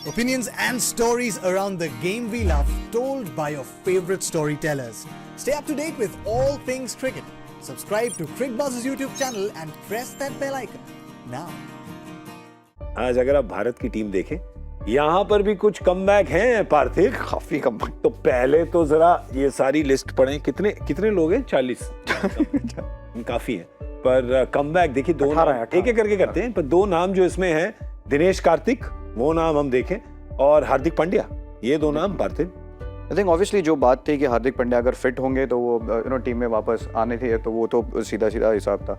Opinions and stories around the game we love, told by your favorite storytellers. Stay up to date with all things cricket. Subscribe to CricBuzz's YouTube channel and press that bell icon now. आज अगर आप भारत की team देखें, यहाँ पर भी कुछ comeback हैं पार्थिव, काफी कमबैक। तो पहले तो जरा ये सारी लिस्ट पढ़ें, कितने लोग हैं? 40 काफी है, पर कमबैक देखिए दो एक एक करके करते हैं, पर दो नाम जो इसमें हैं, दिनेश कार्तिक, वो नाम हम देखें, और हार्दिक पांड्या, ये दो नाम पार्थिव। आई थिंक ऑब्वियसली जो बात थी कि हार्दिक पांड्या अगर फिट होंगे तो वो टीम में वापस आने थे, तो वो तो सीधा हिसाब था।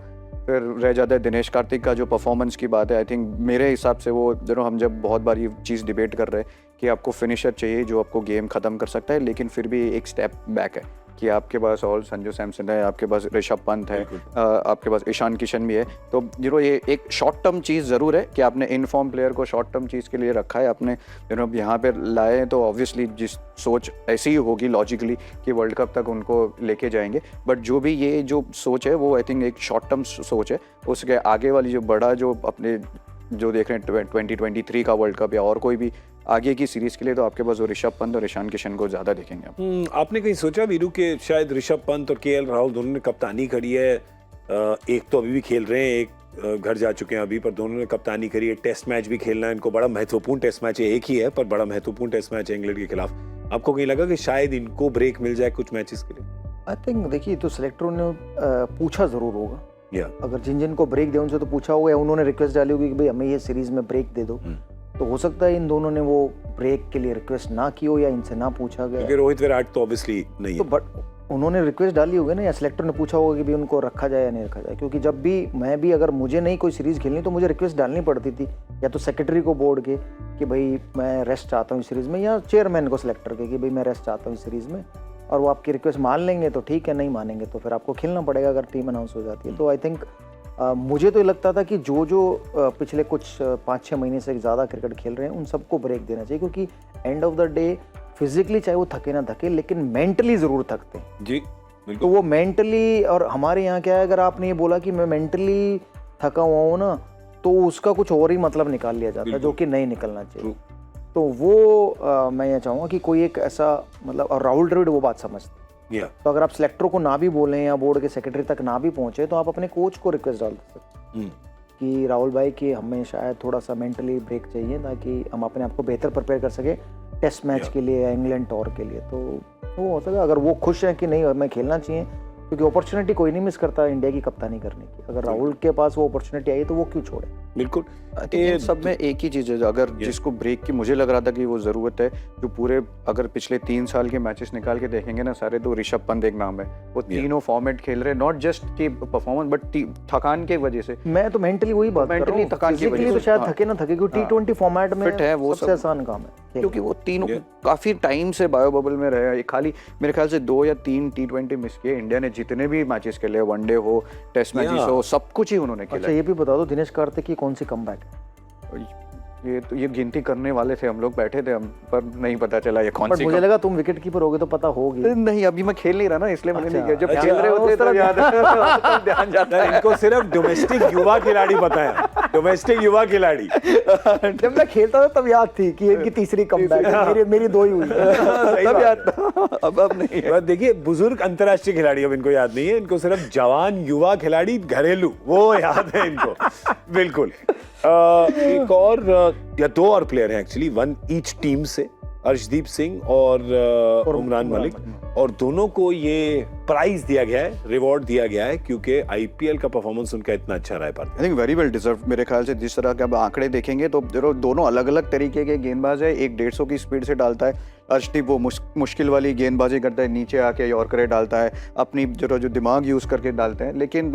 फिर रह जाता है दिनेश कार्तिक का जो परफॉर्मेंस की बात है। आई थिंक मेरे हिसाब से वो हम जब बहुत बार ये चीज़ डिबेट कर रहे हैं कि आपको फिनिशर चाहिए जो आपको गेम ख़त्म कर सकता है, लेकिन फिर भी एक स्टेप बैक है कि आपके पास और संजू सैमसन है, आपके पास ऋषभ पंत है, आपके पास ईशान किशन भी है। तो ये एक शॉर्ट टर्म चीज़ ज़रूर है कि आपने इनफॉर्म प्लेयर को शॉर्ट टर्म चीज़ के लिए रखा है, आपने यहाँ पे लाए हैं, तो ऑब्वियसली जिस सोच ऐसी ही होगी लॉजिकली कि वर्ल्ड कप तक उनको लेके जाएंगे। बट जो भी ये जो सोच है वो आई थिंक एक शॉर्ट टर्म सोच है। उसके आगे वाली जो बड़ा जो अपने जो देख रहे हैं 2023 का वर्ल्ड कप या और कोई भी आगे की सीरीज के लिए, तो आपके पास वो ऋषभ पंत और ईशान किशन को ज्यादा देखेंगे आप। आपने कहीं सोचा वीरू के शायद ऋषभ पंत और केएल राहुल दोनों ने कप्तानी करी है, एक तो अभी भी खेल रहे हैं, एक घर जा चुके हैं अभी, पर दोनों ने कप्तानी करी है, टेस्ट मैच भी खेलना है इनको, बड़ा महत्वपूर्ण टेस्ट मैच है, एक ही है पर बड़ा महत्वपूर्ण टेस्ट मैच है इंग्लैंड के खिलाफ। आपको कहीं लगा कि शायद इनको ब्रेक मिल जाए कुछ मैचेस के लिए? आई थिंक देखिए, तो सिलेक्टरों ने पूछा जरूर होगा, अगर जिन को ब्रेक दे उनसे तो पूछा होगा, या उन्होंने रिक्वेस्ट डाली होगी कि भाई हमें ये सीरीज में ब्रेक दे दो। तो हो सकता है इन दोनों ने वो ब्रेक के लिए रिक्वेस्ट ना की हो या इनसे ना पूछा गया, क्योंकि रोहित विराट तो ऑब्वियसली नहीं तो बट उन्होंने रिक्वेस्ट डाली होगी ना, या सिलेक्टर ने पूछा होगा कि भाई उनको रखा जाए या नहीं रखा जाए। क्योंकि जब भी मैं भी अगर मुझे नहीं कोई सीरीज खेलनी तो मुझे रिक्वेस्ट डालनी पड़ती थी, या तो सेक्रेटरी को बोर्ड के कि भाई मैं रेस्ट चाहता हूँ इस सीरीज में, या चेयरमैन को सिलेक्टर के कि भाई मैं रेस्ट चाहता हूँ इस सीरीज में, और वो आपकी रिक्वेस्ट मान लेंगे तो ठीक है, नहीं मानेंगे तो फिर आपको खेलना पड़ेगा अगर टीम अनाउंस हो जाती है। तो आई थिंक मुझे तो ये लगता था कि जो पिछले कुछ 5-6 महीने से ज़्यादा क्रिकेट खेल रहे हैं उन सबको ब्रेक देना चाहिए, क्योंकि end of the day physically चाहे वो थके ना थके, लेकिन मेंटली ज़रूर थकते हैं जी। तो वो मेंटली, और हमारे यहाँ क्या है, अगर आपने ये बोला कि मैं मेंटली थका हुआ हूँ ना, तो उसका कुछ और ही मतलब निकाल लिया जाता है जो कि नहीं निकलना चाहिए। तो वो मैं ये चाहूँगा कि कोई एक ऐसा मतलब, और राहुल द्रविड़ वो बात समझते, तो अगर आप सिलेक्टरों को ना भी बोलें या बोर्ड के सेक्रेटरी तक ना भी पहुंचे, तो आप अपने कोच को रिक्वेस्ट डाल सकते कि राहुल भाई कि हमें शायद थोड़ा सा मेंटली ब्रेक चाहिए ताकि हम अपने आप को बेहतर प्रिपेयर कर सके टेस्ट मैच के लिए या इंग्लैंड टूर के लिए। तो वो हो सकता, अगर वो खुश हैं कि नहीं हमें खेलना चाहिए, क्योंकि अपॉर्चुनिटी कोई नहीं मिस करता इंडिया की कप्तानी करने की। अगर राहुल के पास वो अपॉर्चुनिटी आई तो वो क्यों छोड़े? बिल्कुल। सब में एक ही चीज़ है, अगर जिसको ब्रेक की मुझे लग रहा था कि वो ज़रूरत है, जो पूरे अगर पिछले 3 साल के मैचेस निकाल के देखेंगे ना सारे, तो ऋषभ पंत एक नाम है। वो तीनों फॉर्मेट खेल रहे, नॉट जस्ट की परफॉर्मेंस बट थकान के वजह से। मैं तो मेंटली वही बात कर रहा हूं, थकान की वजह से तो शायद थके ना थके, क्योंकि T20 फॉर्मेट में फिट है, वो सबसे आसान काम है, क्योंकि वो तीनों काफी टाइम से बायो बबल में रहे। खाली मेरे ख्याल से 2 या 3 T20 मिस किए इंडिया ने, जितने भी मैचेस खेले, वनडे हो, टेस्ट मैचेस हो, सब कुछ ही उन्होंने खेला। अच्छा ये भी बता दो दिनेश कार्तिक की कौन सी कमबैक है? ये गिनती करने वाले थे, हम लोग बैठे थे, हम पर नहीं पता चला ये कौन सी। मुझे लगा तुम विकेट कीपर होगे तो पता होगी। नहीं, अभी मैं खेल नहीं रहा ना, इसलिए मैंने नहीं किया। जब खेल रहे होते तो याद ध्यान जाता है। इनको सिर्फ डोमेस्टिक युवा खिलाड़ी पता है, डोमेस्टिक युवा खिलाड़ी। जब मैं खेलता था तब याद थी कि इनकी तीसरी कमबैक है, मेरी 2 ही हुई तब याद था, अब नहीं है। देखिए बुजुर्ग अंतर्राष्ट्रीय खिलाड़ी अब इनको याद नहीं है, इनको सिर्फ जवान युवा खिलाड़ी घरेलू वो याद है इनको। बिल्कुल। एक और या 2 और प्लेयर हैं एक्चुअली, 1 ईच टीम से, अर्शदीप सिंह और उमरान मलिक, और दोनों को ये प्राइज दिया गया है, रिवॉर्ड दिया गया है, क्योंकि आईपीएल का परफॉर्मेंस उनका इतना अच्छा रहा है। I think very well deserve. मेरे ख्याल से जिस तरह के अब आंकड़े देखेंगे तो दोनों अलग अलग तरीके के गेंदबाज है। एक 150 की स्पीड से डालता है, अर्शदीप वो मुश्किल वाली गेंदबाजी करता है, नीचे आके यॉर्कर डालता है, अपनी जो दिमाग यूज़ करके डालते हैं। लेकिन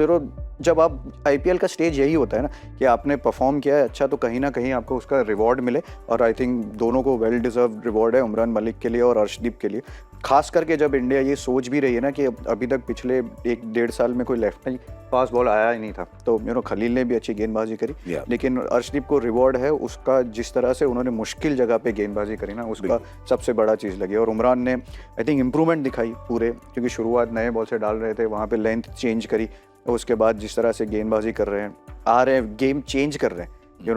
जब आप आईपीएल का स्टेज यही होता है ना कि आपने परफॉर्म किया है अच्छा, तो कहीं ना कहीं आपको उसका रिवॉर्ड मिले, और आई थिंक दोनों को वेल डिजर्व रिवॉर्ड है, उमरान मलिक के लिए और अर्शदीप के लिए। खास करके जब इंडिया ये सोच भी रही है ना कि अभी तक पिछले 1-1.5 साल में कोई लेफ्ट में फास्ट बॉल आया ही नहीं था, तो खलील ने भी अच्छी गेंदबाजी करी, लेकिन अर्शदीप को रिवॉर्ड है उसका, जिस तरह से उन्होंने मुश्किल जगह पे गेंदबाजी करी ना, उसका सबसे बड़ा चीज़ लगी। और उमरान ने आई थिंक इम्प्रूवमेंट दिखाई पूरे, क्योंकि शुरुआत नए बॉल से डाल रहे थे, वहाँ पे लेंथ चेंज करी, उसके बाद जिस तरह से गेंदबाजी कर रहे हैं, आ रहे हैं, गेम चेंज कर रहे हैं,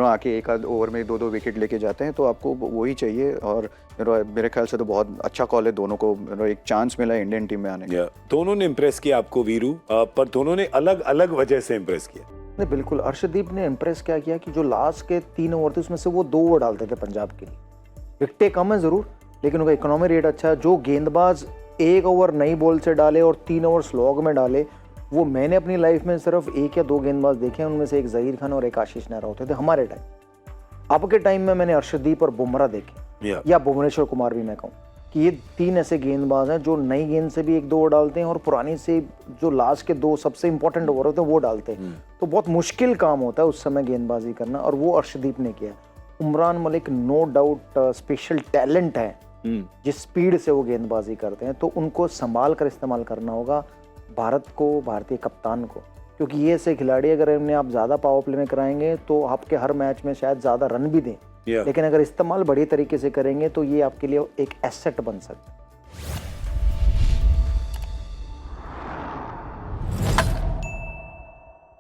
आके एक आध ओवर में 2-2 विकेट लेके जाते हैं, तो आपको वही चाहिए। और मेरे ख्याल से तो बहुत अच्छा कॉल है दोनों को, एक चांस मिला है इंडियन टीम में आने का। दोनों ने इम्प्रेस किया आपको वीरू, पर दोनों ने अलग अलग वजह से इम्प्रेस किया। नहीं बिल्कुल, अर्शदीप ने इम्प्रेस क्या किया कि जो लास्ट के 3 ओवर थे उसमें से वो 2 ओवर डालते थे पंजाब के लिए। विकेटें कम है ज़रूर, लेकिन उनका इकोनॉमी रेट अच्छा है। जो गेंदबाज 1 ओवर नई बॉल से डाले और 3 ओवर स्लॉग में डाले, वो मैंने अपनी लाइफ में सिर्फ 1 या 2 गेंदबाज देखे हैं, उनमें से एक ज़हीर खान और एक आशीष नेहरा होते थे हमारे टाइम। अब के टाइम में मैंने अर्शदीप और बुमराह देखे, या भुवनेश्वर कुमार भी मैं कहूँ, कि ये 3 ऐसे गेंदबाज हैं जो नई गेंद से भी 1-2 ओवर डालते हैं और पुरानी से जो लास्ट के 2 सबसे इंपॉर्टेंट ओवर होते हैं वो डालते हैं। तो बहुत मुश्किल काम होता है उस समय गेंदबाजी करना, और वो अर्शदीप ने किया। Umran Malik no doubt special talent है, जिस स्पीड से वो गेंदबाजी करते हैं, तो उनको संभाल कर इस्तेमाल करना होगा भारत को, भारतीय कप्तान को, क्योंकि ये ऐसे खिलाड़ी अगर इन्हें आप ज़्यादा पावर प्ले में कराएंगे तो आपके हर मैच में शायद ज़्यादा रन भी दें, लेकिन अगर इस्तेमाल बढ़िया तरीके से करेंगे तो ये आपके लिए एक एसेट बन सकता है।